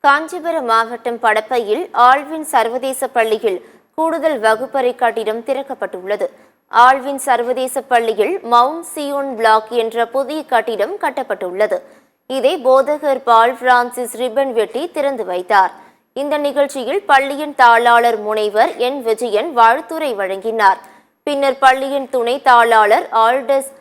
காஞ்சிபுரம் மாவட்டம் படப்பையில் ஆல்வின் சர்வதேச பள்ளியில் கூடுதல் வகுப்பறை கட்டிடம் திறக்கப்பட்டுள்ளது. ஆல்வின் சர்வதேச பள்ளியில் மவுண்ட் சியோன் பிளாக் என்ற புதிய கட்டிடம் கட்டப்பட்டுள்ளது. இதை போதகர் பால் பிரான்சிஸ் ரிப்பன் வெட்டி திறந்து வைத்தார். இந்த நிகழ்ச்சியில் பள்ளியின் தாளாளர் முனைவர் என் விஜயன் வாழ்த்துரை வழங்கினார். பின்னர் பள்ளியின் துணை தாளாளர் ஆல்டஸ்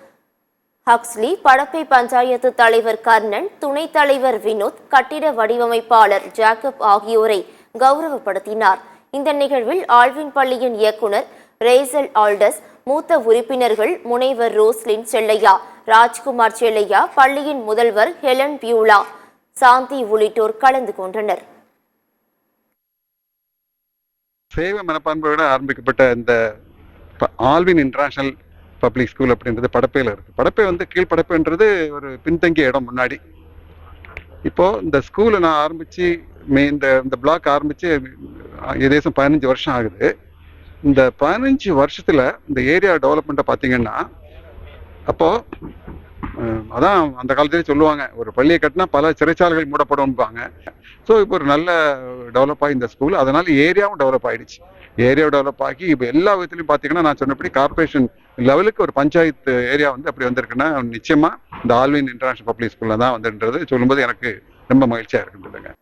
ஹக்ஸ்லி, படப்பை பஞ்சாயத்து தலைவர் கர்ணன், துணைத் தலைவர் வினோத், கட்டிட வடிவமைப்பாளர் ஜாக்கப் ஆகியோரை கௌரவப்படுத்தினார். இந்த நிகழ்வில் ஆல்வின் பள்ளியின் இயக்குனர் ரேசல் ஆல்டஸ், மூத்த உறுப்பினர்கள் முனைவர் ரோஸ்லின் செல்லையா, ராஜ்குமார் செல்லையா, பள்ளியின் முதல்வர் ஹெலன் பியூலா, சாந்தி உள்ளிட்டோர் கலந்து கொண்டனர். சேவை மனப்பான்மையோட ஆரம்பிக்கப்பட்ட இந்த ஆல்வின் இன்டர்நேஷனல் பப்ளிக் ஸ்கூல் அப்படின்றது படப்பையில் இருக்குது. படப்பை கீழ்படப்பைன்றது ஒரு பின்தங்கிய இடம் முன்னாடி. இப்போது இந்த ஸ்கூலை நான் ஆரம்பித்து இந்த பிளாக் ஆரம்பித்து ஏதேசம் 15 வருஷம் ஆகுது. இந்த 15 வருஷத்தில் இந்த ஏரியா டெவலப்மெண்ட்டை பார்த்தீங்கன்னா, அப்போது அதான் அந்த காலத்திலே சொல்லுவாங்க, ஒரு பள்ளியை கட்டினா பல சிறைச்சாலைகள் மூடப்படும்பாங்க. ஸோ இப்போ ஒரு நல்ல டெவலப் ஆகி இந்த ஸ்கூல், அதனால ஏரியாவும் டெவலப் ஆகிடுச்சு. ஏரியாவும் டெவலப் ஆகி இப்போ எல்லா விதத்துலையும் பார்த்தீங்கன்னா, நான் சொன்னபடி கார்பரேஷன் லெவலுக்கு ஒரு பஞ்சாயத்து ஏரியா அப்படி வந்திருக்குன்னா நிச்சயமாக இந்த ஆல்வின் இன்டர்நேஷனல் பப்ளிக் ஸ்கூலில் தான் வந்துன்றது சொல்லும்போது எனக்கு ரொம்ப மகிழ்ச்சியாக இருக்குதுங்க.